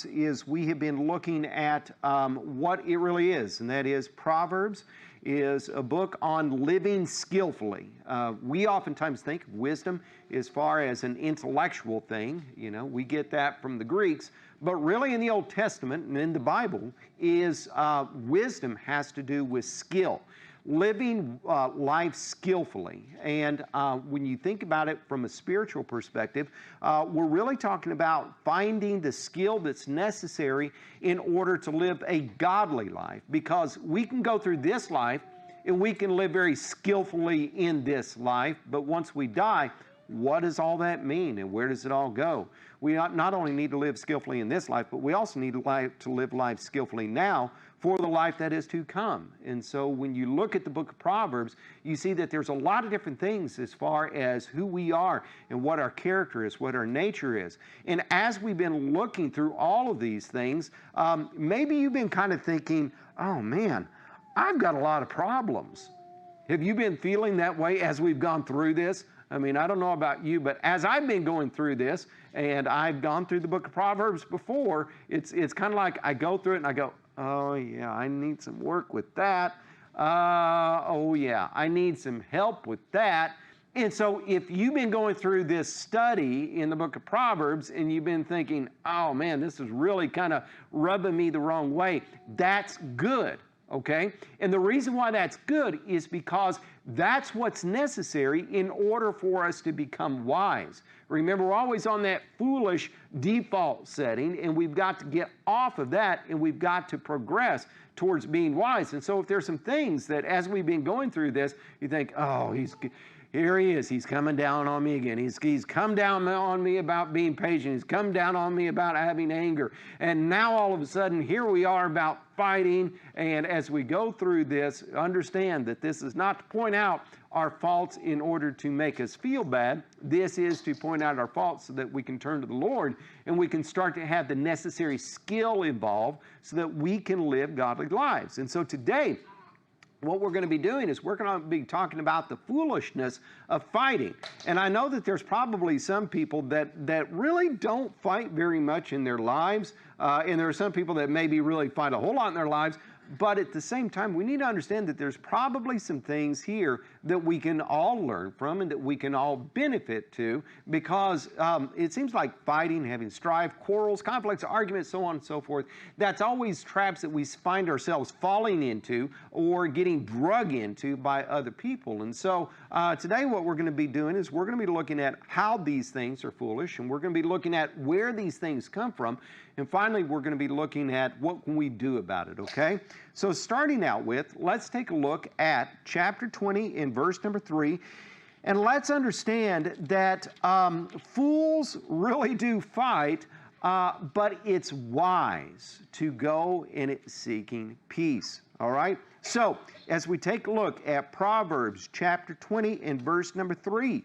is we have been looking at what it really is, and that is Proverbs is a book on living skillfully. We oftentimes think of wisdom as far as an intellectual thing. You know, we get that from the Greeks, but really in the Old Testament and in the Bible is wisdom has to do with skill. Living life skillfully. And when you think about it from a spiritual perspective, we're really talking about finding the skill that's necessary in order to live a godly life. Because we can go through this life and we can live very skillfully in this life, but once we die, what does all that mean and where does it all go? We not only need to live skillfully in this life, but we also need to live life skillfully now for the life that is to come. And so when you look at the book of Proverbs, you see that there's a lot of different things as far as who we are and what our character is, what our nature is. And as we've been looking through all of these things, maybe you've been kind of thinking, oh man, I've got a lot of problems. Have you been feeling that way as we've gone through this? I mean, I don't know about you, but as I've been going through this, and I've gone through the book of Proverbs before, it's kind of like I go through it and I go, oh yeah, I need some work with that. Oh yeah, I need some help with that. And so if you've been going through this study in the book of Proverbs and you've been thinking, oh man, this is really kind of rubbing me the wrong way, that's good. Okay? And the reason why that's good is because that's what's necessary in order for us to become wise. Remember, we're always on that foolish default setting, and we've got to get off of that, and we've got to progress towards being wise. And so if there's some things that as we've been going through this, you think, oh, here he is. He's coming down on me again. He's come down on me about being patient. He's come down on me about having anger. And now all of a sudden, here we are about fighting. And as we go through this, understand that this is not to point out our faults in order to make us feel bad. This is to point out our faults so that we can turn to the Lord and we can start to have the necessary skill involved so that we can live godly lives. And so today, what we're going to be doing is we're going to be talking about the foolishness of fighting. And I know that there's probably some people that really don't fight very much in their lives. And there are some people that maybe really fight a whole lot in their lives. But at the same time, we need to understand that there's probably some things here that we can all learn from and that we can all benefit to, because it seems like fighting, having strife, quarrels, conflicts, arguments, so on and so forth, that's always traps that we find ourselves falling into or getting drug into by other people. And so today what we're going to be doing is we're going to be looking at how these things are foolish, and we're going to be looking at where these things come from. And finally, we're going to be looking at what can we do about it, okay? So starting out with, let's take a look at chapter 20 in verse number 3. And let's understand that fools really do fight, but it's wise to go in it seeking peace, all right? So as we take a look at Proverbs chapter 20 and verse number 3,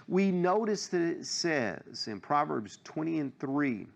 we notice that it says in Proverbs 20 and 3,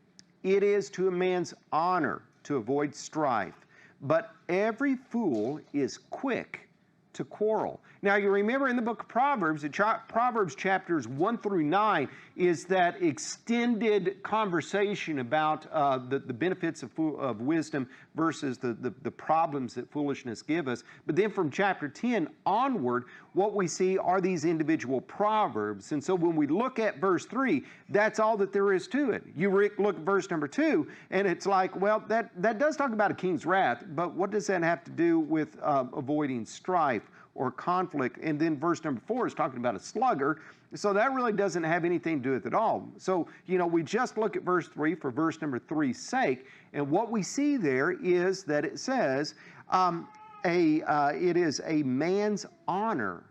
it is to a man's honor to avoid strife, but every fool is quick to quarrel. Now, you remember in the book of Proverbs, Proverbs chapters 1 through 9 is that extended conversation about the benefits of wisdom versus the problems that foolishness give us. But then from chapter 10 onward, what we see are these individual proverbs. And so when we look at verse 3, that's all that there is to it. You look at verse number 2, and it's like, well, that does talk about a king's wrath, but what does that have to do with avoiding strife or conflict? And then verse number 4 is talking about a sluggard. So that really doesn't have anything to do with it at all. So, you know, we just look at verse 3 for verse number 3's sake. And what we see there is that it says, it is a man's honor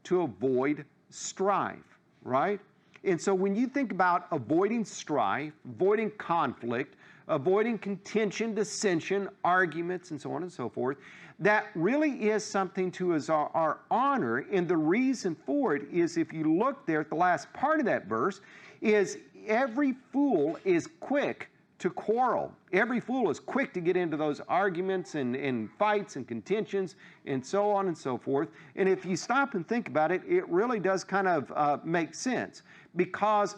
to avoid strife, right? And so when you think about avoiding strife, avoiding conflict, avoiding contention, dissension, arguments, and so on and so forth, that really is something to our honor. And the reason for it is, if you look there at the last part of that verse, is every fool is quick to quarrel. Every fool is quick to get into those arguments and fights and contentions and so on and so forth. And if you stop and think about it, it really does kind of make sense. Because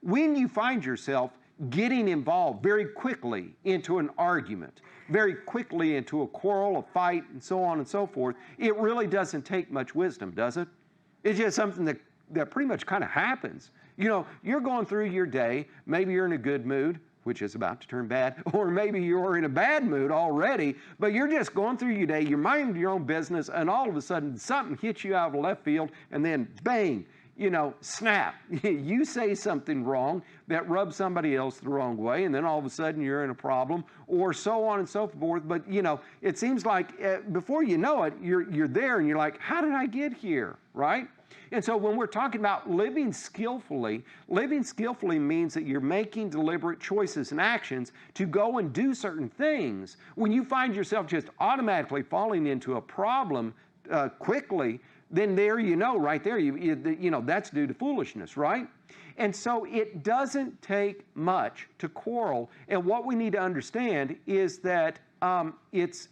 when you find yourself getting involved very quickly into an argument, very quickly into a quarrel, a fight, and so on and so forth, it really doesn't take much wisdom, does it? It's just something that pretty much kind of happens. You know, you're going through your day, maybe you're in a good mood, which is about to turn bad, or maybe you're in a bad mood already, but you're just going through your day, you're minding your own business, and all of a sudden something hits you out of left field, and then bang, you know, snap. You say something wrong that rubs somebody else the wrong way, and then all of a sudden you're in a problem, or so on and so forth. But, you know, it seems like before you know it, you're there, and you're like, how did I get here, right? And so when we're talking about living skillfully means that you're making deliberate choices and actions to go and do certain things. When you find yourself just automatically falling into a problem quickly, then there you know, right there, you know, that's due to foolishness, right? And so it doesn't take much to quarrel. And what we need to understand is that it's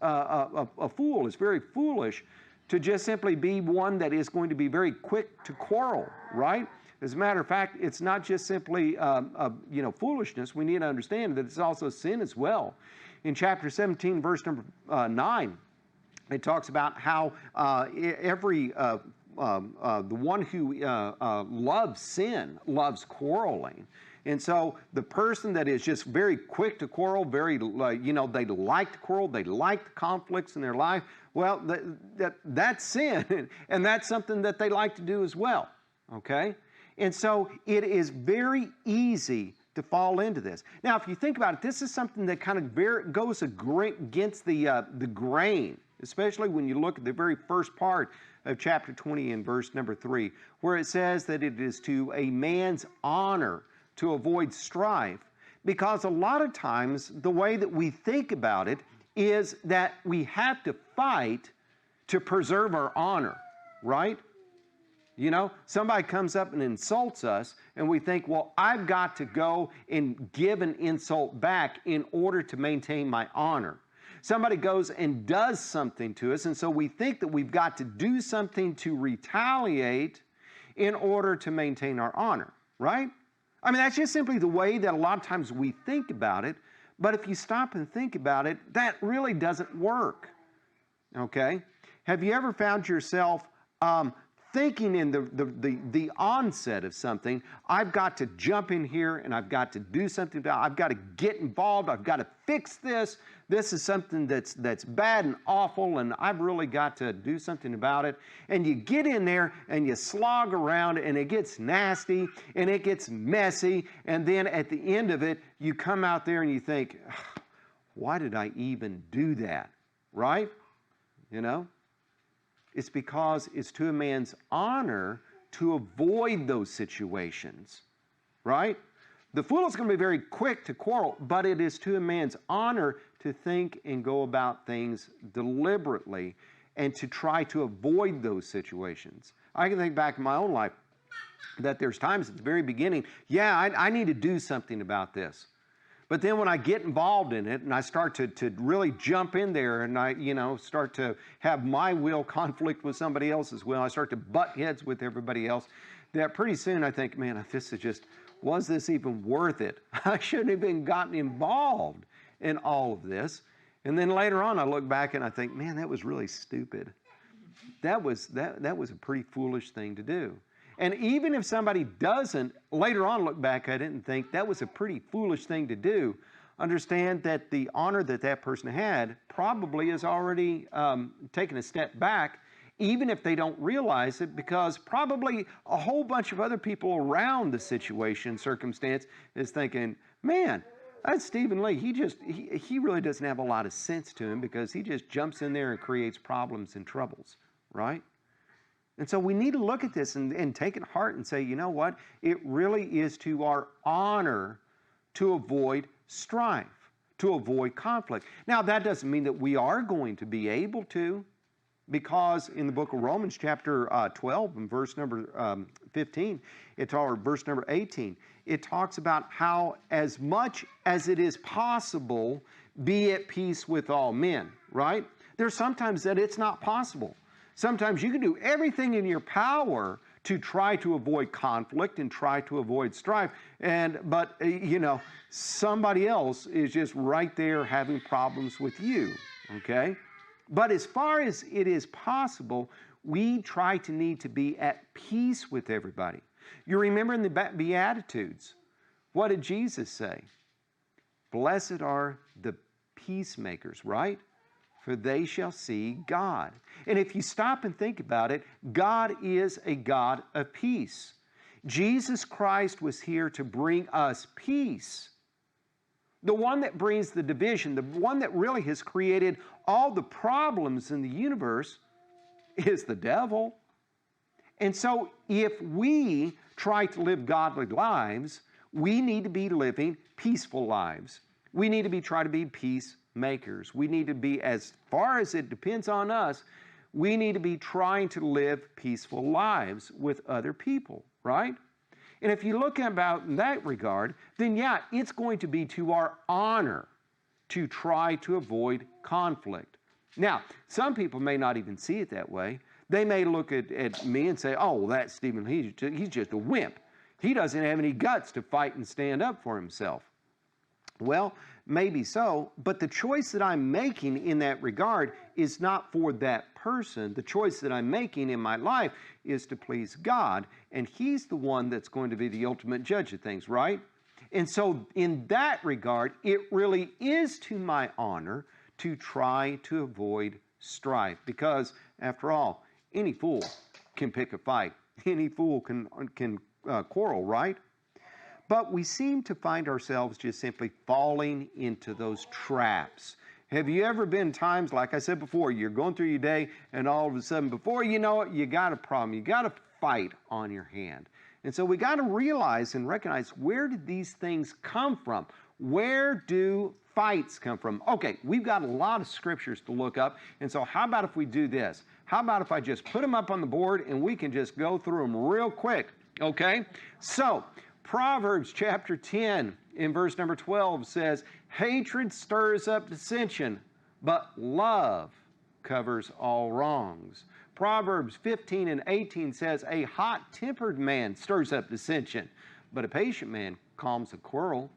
a fool is very foolish to just simply be one that is going to be very quick to quarrel, right? As a matter of fact, it's not just simply you know, foolishness. We need to understand that it's also sin as well. In chapter 17, verse number 9, it talks about how the one who loves sin loves quarreling. And so the person that is just very quick to quarrel, you know, they like to quarrel, they like the conflicts in their life, well, that's sin, and that's something that they like to do as well, okay? And so it is very easy to fall into this. Now, if you think about it, this is something that kind of goes against the grain, especially when you look at the very first part of chapter 20 in verse number 3, where it says that it is to a man's honor to avoid strife, because a lot of times the way that we think about it is that we have to fight to preserve our honor, right? You know, somebody comes up and insults us, and we think, well, I've got to go and give an insult back in order to maintain my honor. Somebody goes and does something to us, and so we think that we've got to do something to retaliate in order to maintain our honor, right? I mean, that's just simply the way that a lot of times we think about it. But if you stop and think about it, that really doesn't work, okay? Have you ever found yourself thinking in the onset of something, I've got to jump in here and I've got to do something about it. I've got to get involved. I've got to fix this. This is something that's bad and awful, and I've really got to do something about it. And you get in there and you slog around, and it gets nasty and it gets messy. And then at the end of it, you come out there and you think, why did I even do that? Right? You know? It's because it's to a man's honor to avoid those situations, right? The fool is going to be very quick to quarrel, but it is to a man's honor to think and go about things deliberately and to try to avoid those situations. I can think back in my own life that there's times at the very beginning, yeah, I need to do something about this. But then when I get involved in it and I start to really jump in there and I, you know, start to have my will conflict with somebody else's will, I start to butt heads with everybody else, that pretty soon I think, man, this is just, was this even worth it? I shouldn't have even gotten involved in all of this. And then later on I look back and I think, man, that was really stupid. That was a pretty foolish thing to do. And even if somebody doesn't later on look back at it and think that was a pretty foolish thing to do, understand that the honor that that person had probably is already taken a step back, even if they don't realize it, because probably a whole bunch of other people around the situation, circumstance, is thinking, man, that's Stephen Lee. He really doesn't have a lot of sense to him because he just jumps in there and creates problems and troubles, right? And so we need to look at this and take it to heart and say, you know what? It really is to our honor to avoid strife, to avoid conflict. Now, that doesn't mean that we are going to be able to, because in the book of Romans chapter 12 and verse number 15, or verse number 18, it talks about how as much as it is possible, be at peace with all men, right? There's sometimes that it's not possible. Sometimes you can do everything in your power to try to avoid conflict and try to avoid strife. But somebody else is just right there having problems with you, okay? But as far as it is possible, we try to need to be at peace with everybody. You remember in the Beatitudes, what did Jesus say? Blessed are the peacemakers, right? For they shall see God. And if you stop and think about it, God is a God of peace. Jesus Christ was here to bring us peace. The one that brings the division, the one that really has created all the problems in the universe is the devil. And so if we try to live godly lives, we need to be living peaceful lives. We need to try to be peacemakers. We need to be, as far as it depends on us, we need to be trying to live peaceful lives with other people, right? And if you look about in that regard, then yeah, it's going to be to our honor to try to avoid conflict. Now, some people may not even see it that way. They may look at me and say, oh, well, that's Stephen, he's just a wimp. He doesn't have any guts to fight and stand up for himself. Well, maybe so, but the choice that I'm making in that regard is not for that person. The choice that I'm making in my life is to please God, and He's the one that's going to be the ultimate judge of things, right? And so in that regard, it really is to my honor to try to avoid strife, because after all, any fool can pick a fight. Any fool can quarrel, right? But we seem to find ourselves just simply falling into those traps. Have you ever been times, like I said before, you're going through your day and all of a sudden, before you know it, you got a problem. You got a fight on your hand. And so we got to realize and recognize, where did these things come from? Where do fights come from? Okay, we've got a lot of scriptures to look up. And so how about if we do this? How about if I just put them up on the board and we can just go through them real quick? Okay, so Proverbs chapter 10 in verse number 12 says, hatred stirs up dissension, but love covers all wrongs. Proverbs 15 and 18 says, a hot-tempered man stirs up dissension, but a patient man calms a quarrel.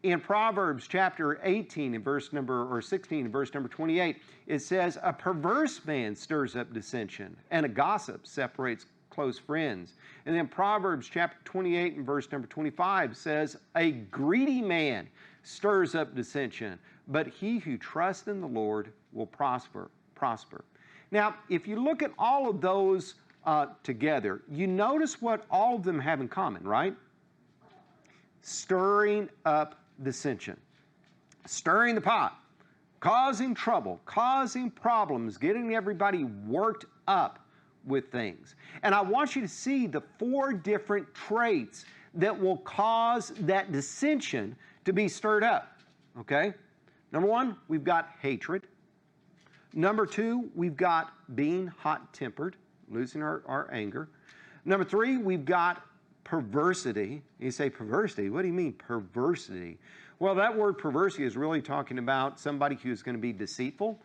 In Proverbs chapter 18 in verse number, or 16 in verse number 28, it says, a perverse man stirs up dissension, and a gossip separates close friends. And then Proverbs chapter 28 and verse number 25 says, a greedy man stirs up dissension, but he who trusts in the Lord will prosper. Now, if you look at all of those together, you notice what all of them have in common, right? Stirring up dissension, stirring the pot, causing trouble, causing problems, getting everybody worked up with things. And I want you to see the 4 different traits that will cause that dissension to be stirred up, okay? Number 1, we've got hatred. Number 2, we've got being hot-tempered, losing our anger. Number 3, we've got perversity. You say perversity, what do you mean perversity? Well, that word perversity is really talking about somebody who's going to be deceitful,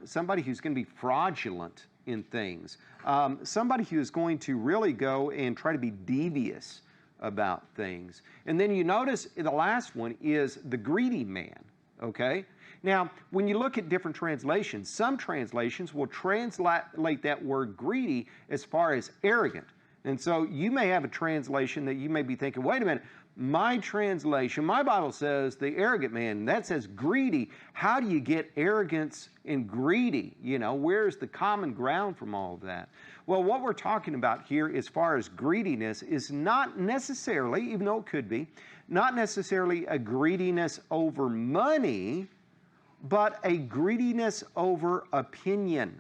somebody who's going to be fraudulent in things, somebody who is going to really go and try to be devious about things. And then you notice the last one is the greedy man, okay? Now, when you look at different translations, some translations will translate that word greedy as far as arrogant. And so you may have a translation that you may be thinking, wait a minute, my translation, my Bible says the arrogant man, that says greedy. How do you get arrogance and greedy? You know, where's the common ground from all of that? Well, what we're talking about here as far as greediness is not necessarily, even though it could be, not necessarily a greediness over money, but a greediness over opinion,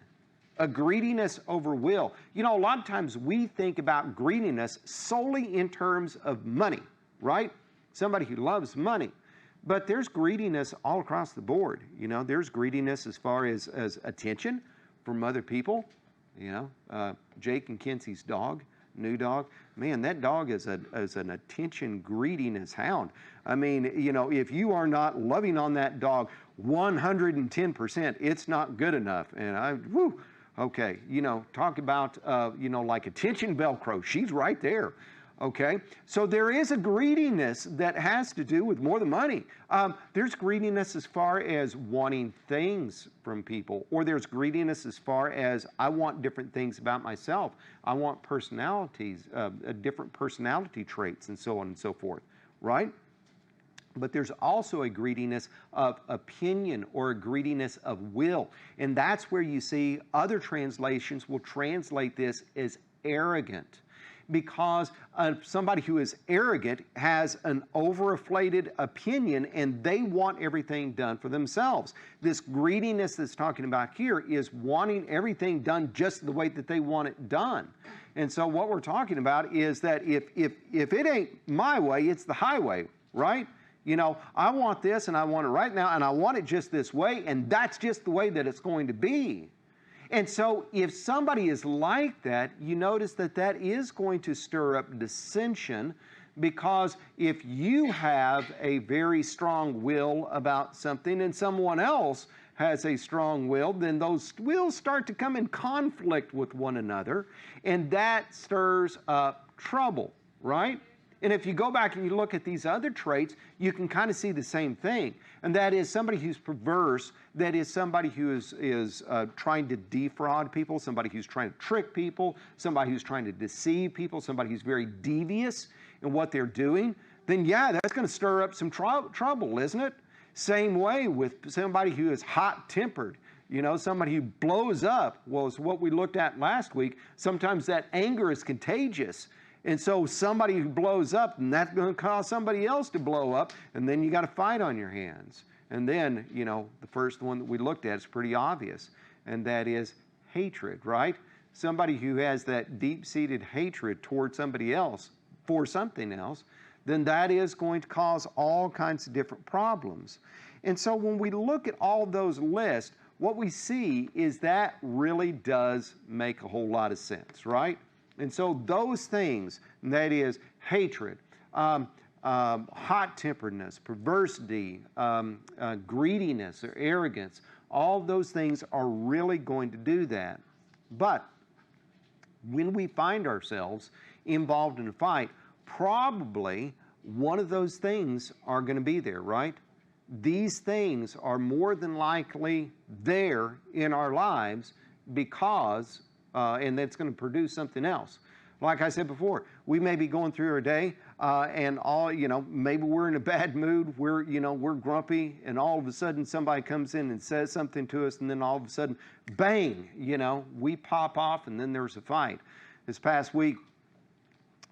a greediness over will. You know, a lot of times we think about greediness solely in terms of money, right? Somebody who loves money. But there's greediness all across the board. You know, there's greediness as far as attention from other people. You know, Jake and Kenzie's dog, new dog. Man, that dog is an attention greediness hound. I mean, you know, if you are not loving on that dog 110%, it's not good enough. And Okay, talk about, like attention Velcro. She's right there. Okay, so there is a greediness that has to do with more than money. There's greediness as far as wanting things from people, or there's greediness as far as I want different things about myself. I want personalities, different personality traits, and so on and so forth, right? But there's also a greediness of opinion or a greediness of will. And that's where you see other translations will translate this as arrogant. Because somebody who is arrogant has an overinflated opinion and they want everything done for themselves. This greediness that's talking about here is wanting everything done just the way that they want it done. And so what we're talking about is that if it ain't my way, it's the highway, right? I want this and I want it right now and I want it just this way, and that's just the way that it's going to be. And so if somebody is like that, you notice that that is going to stir up dissension, because if you have a very strong will about something and someone else has a strong will, then those wills start to come in conflict with one another, and that stirs up trouble, right? And if you go back and you look at these other traits, you can kind of see the same thing. And that is somebody who's perverse, that is somebody who is trying to defraud people, somebody who's trying to trick people, somebody who's trying to deceive people, somebody who's very devious in what they're doing, then yeah, that's going to stir up some trouble, isn't it? Same way with somebody who is hot-tempered. Somebody who blows up. Well, it's what we looked at last week. Sometimes that anger is contagious. And so somebody who blows up, and that's going to cause somebody else to blow up, and then you got a fight on your hands. And then, the first one that we looked at is pretty obvious, and that is hatred, right? Somebody who has that deep-seated hatred toward somebody else for something else, then that is going to cause all kinds of different problems. And so when we look at all those lists, what we see is that really does make a whole lot of sense, right? And so those things, that is hatred, hot-temperedness, perversity, greediness or arrogance, all those things are really going to do that. But when we find ourselves involved in a fight, probably one of those things are going to be there, right? These things are more than likely there in our lives because and that's going to produce something else. Like I said before, we may be going through our day and maybe we're in a bad mood, we're grumpy, and all of a sudden somebody comes in and says something to us, and then all of a sudden, bang, we pop off, and then there's a fight. This past week,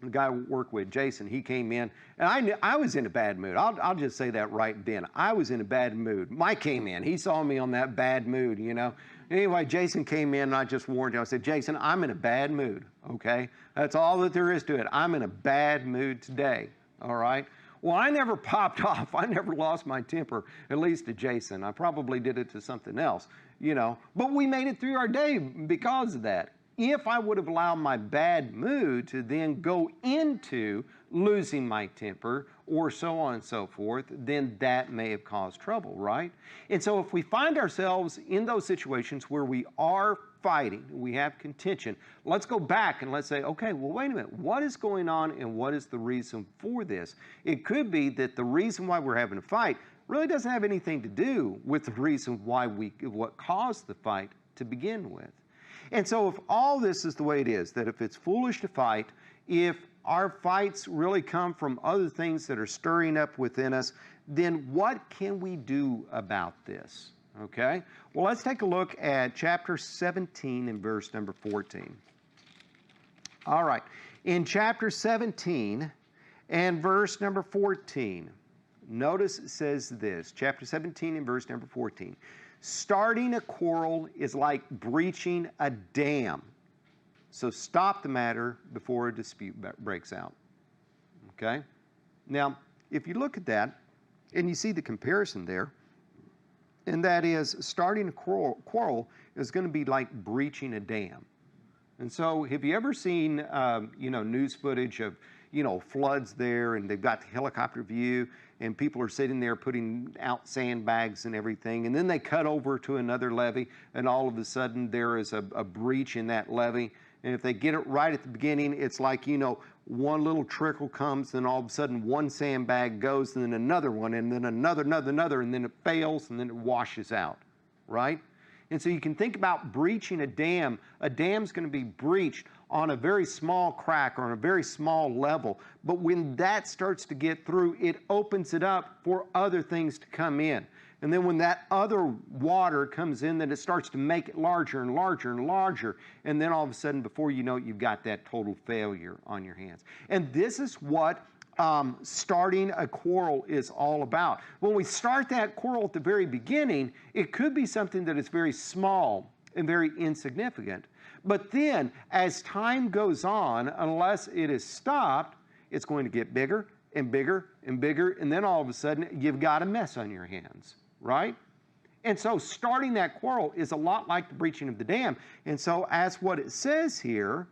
the guy I work with, Jason, he came in, and I was in a bad mood. I'll just say that right then. I was in a bad mood. Mike came in. He saw me on that bad mood, Anyway, Jason came in, and I just warned him. I said, Jason, I'm in a bad mood, okay? That's all that there is to it. I'm in a bad mood today, all right? Well, I never popped off. I never lost my temper, at least to Jason. I probably did it to something else, But we made it through our day because of that. If I would have allowed my bad mood to then go into losing my temper or so on and so forth, then that may have caused trouble, right? And so if we find ourselves in those situations where we are fighting, we have contention, let's go back and let's say, okay, well, wait a minute, what is going on and what is the reason for this? It could be that the reason why we're having a fight really doesn't have anything to do with the reason why what caused the fight to begin with. And so if all this is the way it is, that if it's foolish to fight, if our fights really come from other things that are stirring up within us, then what can we do about this? Okay? Well, let's take a look at chapter 17 and verse number 14. All right. In chapter 17 and verse number 14, notice it says this, chapter 17 and verse number 14. Starting a quarrel is like breaching a dam. So stop the matter before a dispute breaks out. Okay? Now, if you look at that, and you see the comparison there, and that is starting a quarrel is going to be like breaching a dam. And so have you ever seen, news footage of, floods there, and they've got the helicopter view, and people are sitting there putting out sandbags and everything, and then they cut over to another levee, and all of a sudden there is a breach in that levee. And if they get it right at the beginning, it's like, one little trickle comes, then all of a sudden one sandbag goes, and then another one, and then another, and then it fails, and then it washes out, right? And so you can think about breaching a dam. A dam's going to be breached on a very small crack or on a very small level. But when that starts to get through, it opens it up for other things to come in. And then when that other water comes in, then it starts to make it larger and larger and larger. And then all of a sudden, before you know it, you've got that total failure on your hands. And this is what starting a quarrel is all about. When we start that quarrel at the very beginning, it could be something that is very small and very insignificant. But then, as time goes on, unless it is stopped, it's going to get bigger and bigger and bigger, and then all of a sudden, you've got a mess on your hands, right? And so starting that quarrel is a lot like the breaching of the dam. And so as what it says here,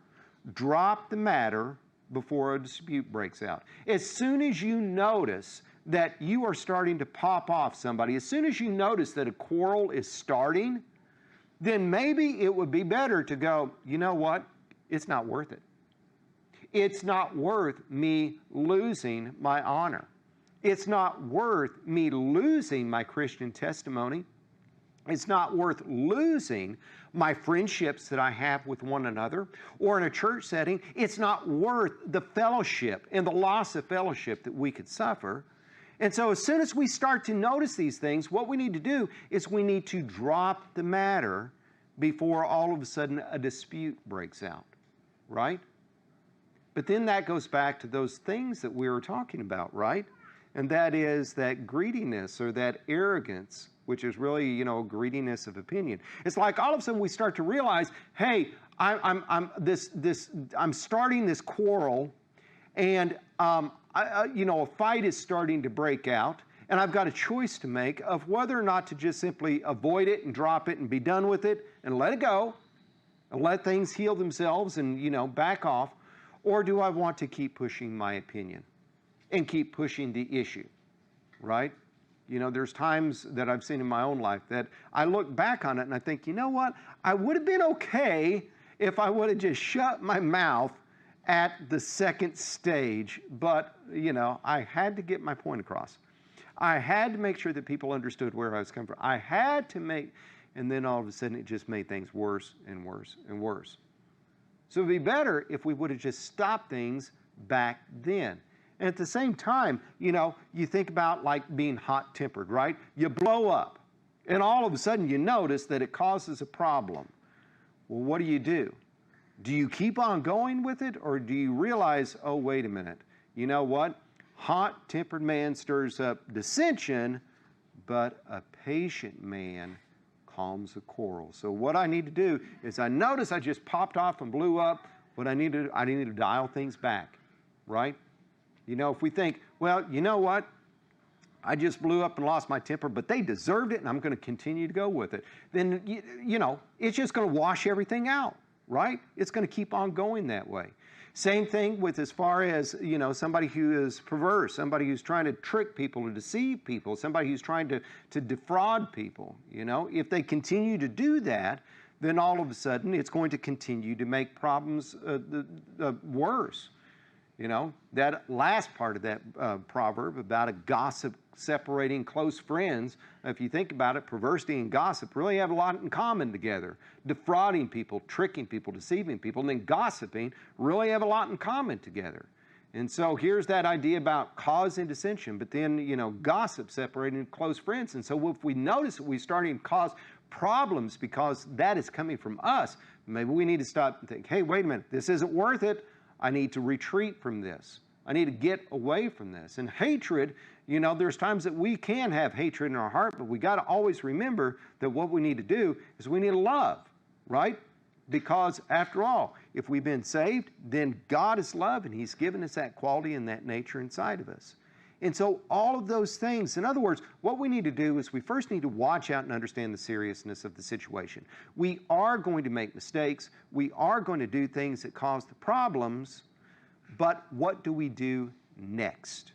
drop the matter before a dispute breaks out. As soon as you notice that you are starting to pop off somebody, as soon as you notice that a quarrel is starting, then maybe it would be better to go, you know what? It's not worth it. It's not worth me losing my honor. It's not worth me losing my Christian testimony. It's not worth losing my friendships that I have with one another, or in a church setting, it's not worth the fellowship and the loss of fellowship that we could suffer. And so as soon as we start to notice these things, what we need to do is we need to drop the matter before all of a sudden a dispute breaks out, right? But then that goes back to those things that we were talking about, right? And that is that greediness or that arrogance, which is really, greediness of opinion. It's like all of a sudden we start to realize, hey, I'm starting this quarrel, and a fight is starting to break out, and I've got a choice to make of whether or not to just simply avoid it and drop it and be done with it and let it go, and let things heal themselves and back off, or do I want to keep pushing my opinion and keep pushing the issue, right? There's times that I've seen in my own life that I look back on it and I think, you know what? I would have been okay if I would have just shut my mouth at the second stage, but, I had to get my point across. I had to make sure that people understood where I was coming from. I had to and then all of a sudden it just made things worse and worse and worse. So it'd be better if we would have just stopped things back then. And at the same time, you think about like being hot-tempered, right? You blow up, and all of a sudden you notice that it causes a problem. Well, what do? Do you keep on going with it, or do you realize, oh, wait a minute, you know what? Hot-tempered man stirs up dissension, but a patient man calms a quarrel. So what I need to do is I notice I just popped off and blew up. I need to dial things back, right? If we think, well, you know what? I just blew up and lost my temper, but they deserved it, and I'm going to continue to go with it. Then, it's just going to wash everything out, right? It's going to keep on going that way. Same thing with as far as, somebody who is perverse, somebody who's trying to trick people or deceive people, somebody who's trying to defraud people. If they continue to do that, then all of a sudden it's going to continue to make problems worse. That last part of that proverb about a gossip separating close friends, if you think about it, perversity and gossip really have a lot in common together. Defrauding people, tricking people, deceiving people, and then gossiping really have a lot in common together. And so here's that idea about causing dissension, but then, gossip separating close friends. And so if we notice that we're starting to cause problems because that is coming from us, maybe we need to stop and think, hey, wait a minute, this isn't worth it. I need to retreat from this. I need to get away from this. And hatred, there's times that we can have hatred in our heart, but we got to always remember that what we need to do is we need to love, right? Because after all, if we've been saved, then God is love, and He's given us that quality and that nature inside of us. And so all of those things, in other words, what we need to do is we first need to watch out and understand the seriousness of the situation. We are going to make mistakes. We are going to do things that cause the problems. But what do we do next?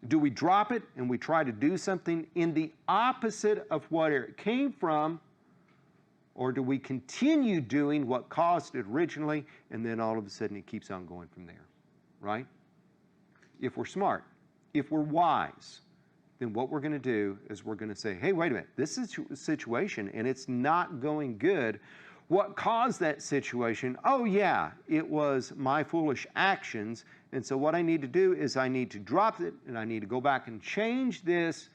Do we drop it and we try to do something in the opposite of what it came from? Or do we continue doing what caused it originally, and then all of a sudden it keeps on going from there, right? If we're smart, if we're wise, then what we're going to do is we're going to say, hey, wait a minute, this is a situation and it's not going good. What caused that situation? Oh yeah, it was my foolish actions. And so what I need to do is I need to drop it and I need to go back and change this.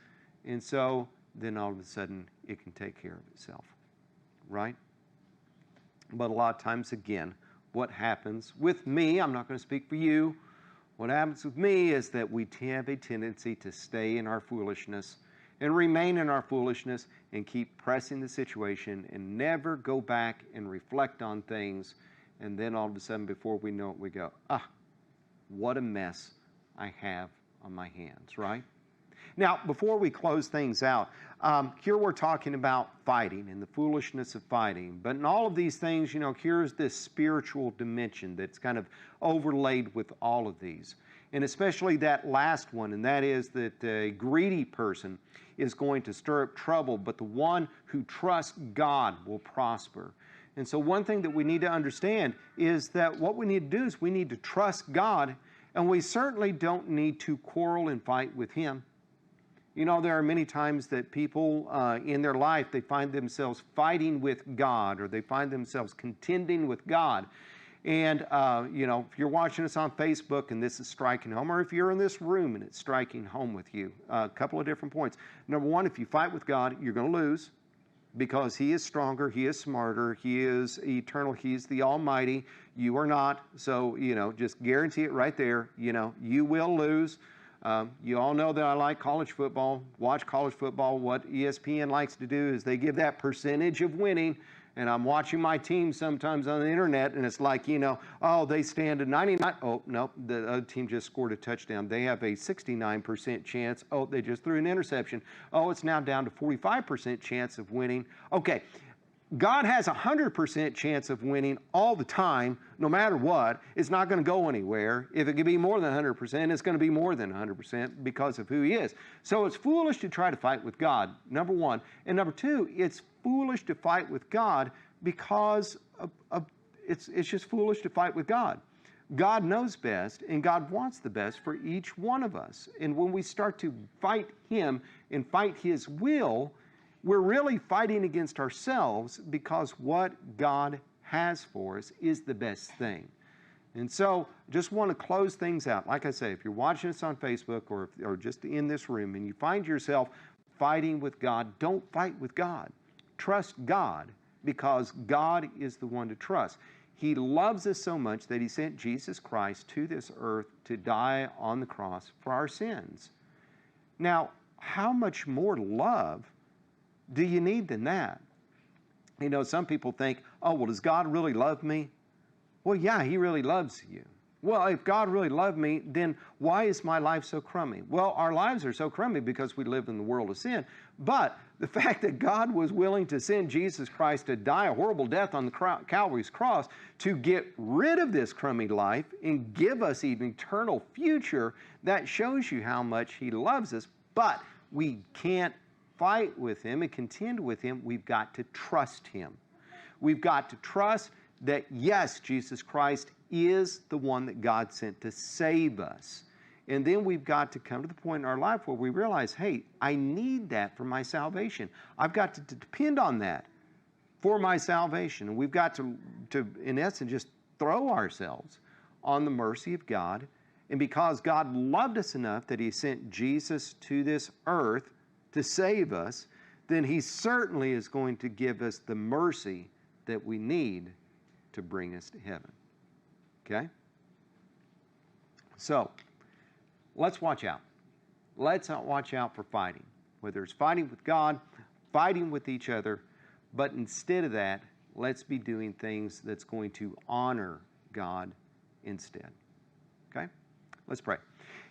And so then all of a sudden it can take care of itself, right? But a lot of times, again, what happens with me, I'm not going to speak for you, what happens with me is that we have a tendency to stay in our foolishness and remain in our foolishness and keep pressing the situation and never go back and reflect on things. And then all of a sudden, before we know it, we go, what a mess I have on my hands, right? Now, before we close things out, here we're talking about fighting and the foolishness of fighting. But in all of these things, here's this spiritual dimension that's kind of overlaid with all of these. And especially that last one, and that is that a greedy person is going to stir up trouble, but the one who trusts God will prosper. And so one thing that we need to understand is that what we need to do is we need to trust God, and we certainly don't need to quarrel and fight with Him. There are many times that people in their life, they find themselves fighting with God, or they find themselves contending with God. And, if you're watching us on Facebook and this is striking home, or if you're in this room and it's striking home with you, a couple of different points. Number one, if you fight with God, you're going to lose because He is stronger, He is smarter, He is eternal, He's the Almighty. You are not. So, just guarantee it right there. You will lose. You all know that I like college football, watch college football. What ESPN likes to do is they give that percentage of winning, and I'm watching my team sometimes on the internet, and it's like, they stand a 99. Oh, no, the other team just scored a touchdown. They have a 69% chance. Oh, they just threw an interception. Oh, it's now down to 45% chance of winning. Okay. God has a 100% chance of winning all the time, no matter what. It's not going to go anywhere. If it can be more than 100%, it's going to be more than 100% because of who He is. So it's foolish to try to fight with God, number one. And number two, it's foolish to fight with God because it's just foolish to fight with God. God knows best, and God wants the best for each one of us. And when we start to fight Him and fight His will, we're really fighting against ourselves because what God has for us is the best thing. And so just want to close things out. Like I say, if you're watching us on Facebook or just in this room and you find yourself fighting with God, don't fight with God. Trust God because God is the one to trust. He loves us so much that He sent Jesus Christ to this earth to die on the cross for our sins. Now, how much more love do you need than that? Some people think, does God really love me? Well, yeah, He really loves you. Well, if God really loved me, then why is my life so crummy? Well, our lives are so crummy because we live in the world of sin. But the fact that God was willing to send Jesus Christ to die a horrible death on the Calvary's cross to get rid of this crummy life and give us an eternal future, that shows you how much He loves us. But we can't fight with Him and contend with Him. We've got to trust Him. We've got to trust that, yes, Jesus Christ is the one that God sent to save us. And then we've got to come to the point in our life where we realize, hey, I need that for my salvation. I've got to depend on that for my salvation. And we've got to in essence, just throw ourselves on the mercy of God. And because God loved us enough that He sent Jesus to this earth to save us, then He certainly is going to give us the mercy that we need to bring us to heaven. Okay? So, let's watch out. Let's not watch out for fighting. Whether it's fighting with God, fighting with each other, but instead of that, let's be doing things that's going to honor God instead. Okay? Let's pray.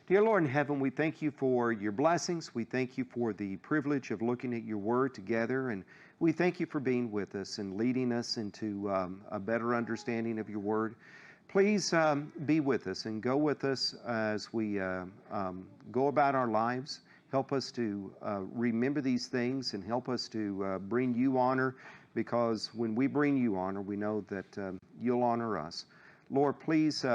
Dear Lord in heaven, we thank You for Your blessings. We thank You for the privilege of looking at Your Word together. And we thank You for being with us and leading us into a better understanding of Your Word. Please be with us and go with us as we go about our lives. Help us to remember these things and help us to bring you honor, because when we bring you honor, we know that you'll honor us. Lord, please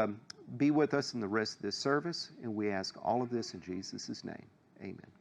be with us in the rest of this service, and we ask all of this in Jesus' name. Amen.